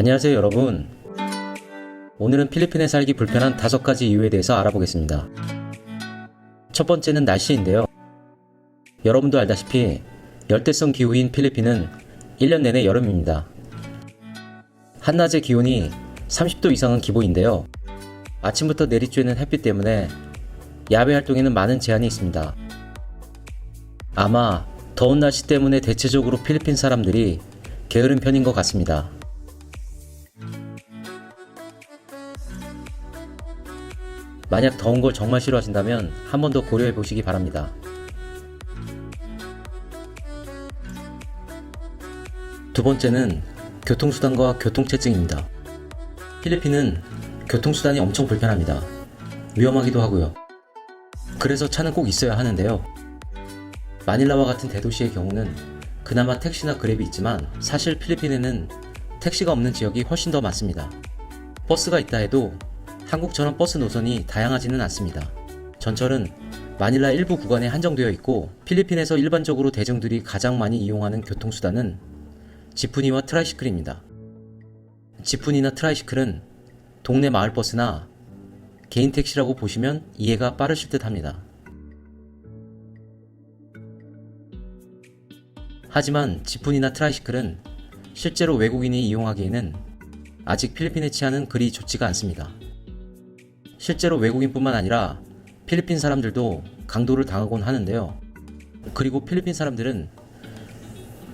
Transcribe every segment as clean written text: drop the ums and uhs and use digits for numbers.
안녕하세요 여러분. 오늘은 필리핀에 살기 불편한 5가지 이유에 대해서 알아보겠습니다. 첫 번째는 날씨인데요. 여러분도 알다시피 열대성 기후인 필리핀은 1년 내내 여름입니다. 한낮의 기온이 30도 이상은 기본인데요. 아침부터 내리쬐는 햇빛 때문에 야외 활동에는 많은 제한이 있습니다. 아마 더운 날씨 때문에 대체적으로 필리핀 사람들이 게으른 편인 것 같습니다. 만약 더운 걸 정말 싫어하신다면 한 번 더 고려해 보시기 바랍니다. 두 번째는 교통수단과 교통체증입니다. 필리핀은 교통수단이 엄청 불편합니다. 위험하기도 하고요. 그래서 차는 꼭 있어야 하는데요. 마닐라와 같은 대도시의 경우는 그나마 택시나 그랩이 있지만 사실 필리핀에는 택시가 없는 지역이 훨씬 더 많습니다. 버스가 있다 해도 한국처럼 버스 노선이 다양하지는 않습니다. 전철은 마닐라 일부 구간에 한정되어 있고 필리핀에서 일반적으로 대중들이 가장 많이 이용하는 교통수단은 지프니와 트라이시클입니다. 지프니나 트라이시클은 동네 마을버스나 개인 택시라고 보시면 이해가 빠르실 듯 합니다. 하지만 지프니나 트라이시클은 실제로 외국인이 이용하기에는 아직 필리핀의 치안은 그리 좋지가 않습니다. 실제로 외국인뿐만 아니라 필리핀 사람들도 강도를 당하곤 하는데요. 그리고 필리핀 사람들은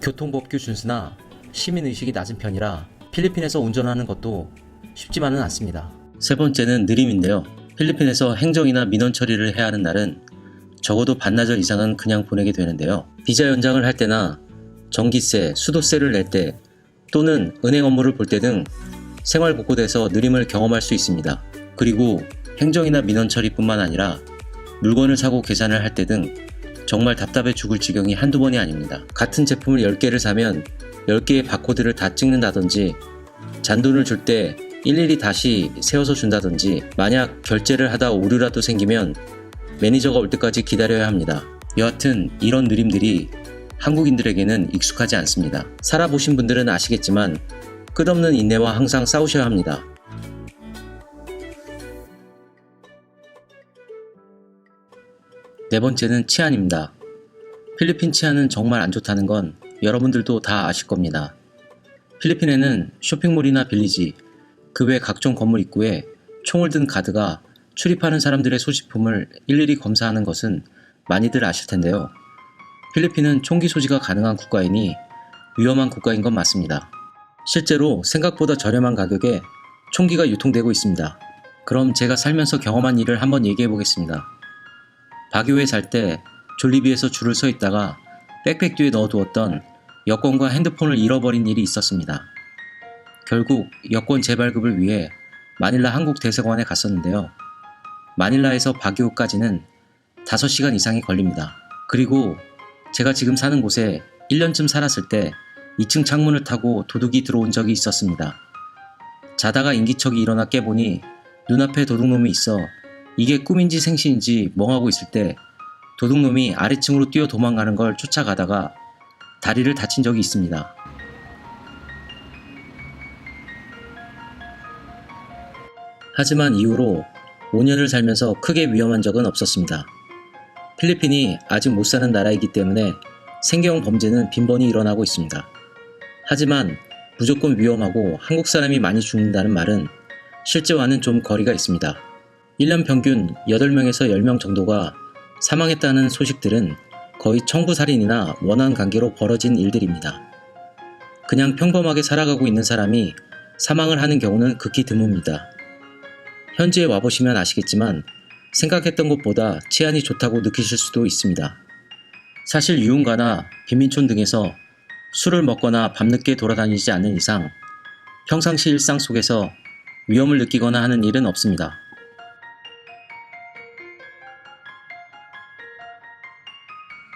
교통법규 준수나 시민의식이 낮은 편이라 필리핀에서 운전하는 것도 쉽지만은 않습니다. 세 번째는 느림인데요. 필리핀에서 행정이나 민원 처리를 해야 하는 날은 적어도 반나절 이상은 그냥 보내게 되는데요. 비자 연장을 할 때나 전기세, 수도세를 낼 때 또는 은행 업무를 볼 때 등 생활 곳곳에서 느림을 경험할 수 있습니다. 그리고 행정이나 민원 처리뿐만 아니라 물건을 사고 계산을 할 때 등 정말 답답해 죽을 지경이 한두 번이 아닙니다. 같은 제품을 10개를 사면 10개의 바코드를 다 찍는다든지 잔돈을 줄 때 일일이 다시 세워서 준다든지 만약 결제를 하다 오류라도 생기면 매니저가 올 때까지 기다려야 합니다. 여하튼 이런 느림들이 한국인들에게는 익숙하지 않습니다. 살아보신 분들은 아시겠지만 끝없는 인내와 항상 싸우셔야 합니다. 네 번째는 치안입니다. 필리핀 치안은 정말 안 좋다는 건 여러분들도 다 아실 겁니다. 필리핀에는 쇼핑몰이나 빌리지, 그 외 각종 건물 입구에 총을 든 가드가 출입하는 사람들의 소지품을 일일이 검사하는 것은 많이들 아실 텐데요. 필리핀은 총기 소지가 가능한 국가이니 위험한 국가인 건 맞습니다. 실제로 생각보다 저렴한 가격에 총기가 유통되고 있습니다. 그럼 제가 살면서 경험한 일을 한번 얘기해 보겠습니다. 바교에 살 때 졸리비에서 줄을 서 있다가 백팩 뒤에 넣어두었던 여권과 핸드폰을 잃어버린 일이 있었습니다. 결국 여권 재발급을 위해 마닐라 한국 대사관에 갔었는데요. 마닐라에서 바교까지는 5시간 이상이 걸립니다. 그리고 제가 지금 사는 곳에 1년쯤 살았을 때 2층 창문을 타고 도둑이 들어온 적이 있었습니다. 자다가 인기척이 일어나 깨보니 눈앞에 도둑놈이 있어 이게 꿈인지 생시인지 멍하고 있을 때 도둑놈이 아래층으로 뛰어 도망가는 걸 쫓아가다가 다리를 다친 적이 있습니다. 하지만 이후로 5년을 살면서 크게 위험한 적은 없었습니다. 필리핀이 아직 못 사는 나라이기 때문에 생계형 범죄는 빈번히 일어나고 있습니다. 하지만 무조건 위험하고 한국 사람이 많이 죽는다는 말은 실제와는 좀 거리가 있습니다. 1년 평균 8명에서 10명 정도가 사망했다는 소식들은 거의 청부살인이나 원한 관계로 벌어진 일들입니다. 그냥 평범하게 살아가고 있는 사람이 사망을 하는 경우는 극히 드뭅니다. 현지에 와보시면 아시겠지만 생각했던 것보다 치안이 좋다고 느끼실 수도 있습니다. 사실 유흥가나 빈민촌 등에서 술을 먹거나 밤늦게 돌아다니지 않는 이상 평상시 일상 속에서 위험을 느끼거나 하는 일은 없습니다.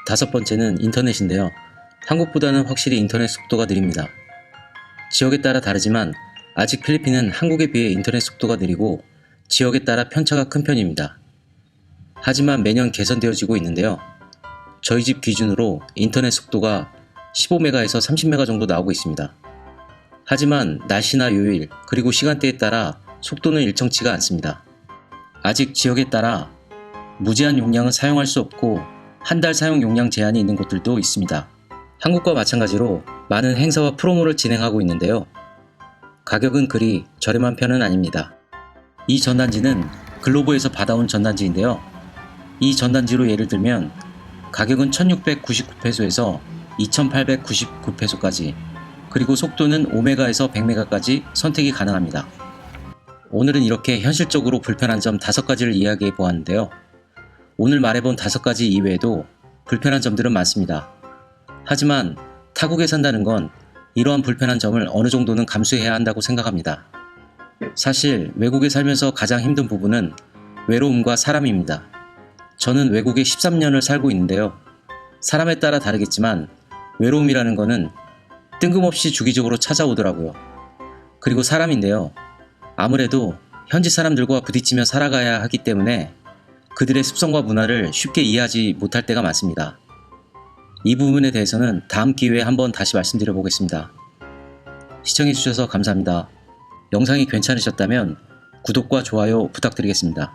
다섯 번째는 인터넷인데요. 한국보다는 확실히 인터넷 속도가 느립니다. 지역에 따라 다르지만 아직 필리핀은 한국에 비해 인터넷 속도가 느리고 지역에 따라 편차가 큰 편입니다. 하지만 매년 개선되어지고 있는데요. 저희 집 기준으로 인터넷 속도가 15메가에서 30메가 정도 나오고 있습니다. 하지만 날씨나 요일 그리고 시간대에 따라 속도는 일정치가 않습니다. 아직 지역에 따라 무제한 용량은 사용할 수 없고 한 달 사용 용량 제한이 있는 곳들도 있습니다. 한국과 마찬가지로 많은 행사와 프로모를 진행하고 있는데요. 가격은 그리 저렴한 편은 아닙니다. 이 전단지는 글로보에서 받아온 전단지인데요. 이 전단지로 예를 들면 가격은 1699페소에서 2899페소까지, 그리고 속도는 5메가에서 100메가까지 선택이 가능합니다. 오늘은 이렇게 현실적으로 불편한 점 5가지를 이야기해 보았는데요. 오늘 말해본 5가지 이외에도 불편한 점들은 많습니다. 하지만 타국에 산다는 건 이러한 불편한 점을 어느 정도는 감수해야 한다고 생각합니다. 사실 외국에 살면서 가장 힘든 부분은 외로움과 사람입니다. 저는 외국에 13년을 살고 있는데요. 사람에 따라 다르겠지만 외로움이라는 거는 뜬금없이 주기적으로 찾아오더라고요. 그리고 사람인데요. 아무래도 현지 사람들과 부딪히며 살아가야 하기 때문에 그들의 습성과 문화를 쉽게 이해하지 못할 때가 많습니다. 이 부분에 대해서는 다음 기회에 한번 다시 말씀드려 보겠습니다. 시청해주셔서 감사합니다. 영상이 괜찮으셨다면 구독과 좋아요 부탁드리겠습니다.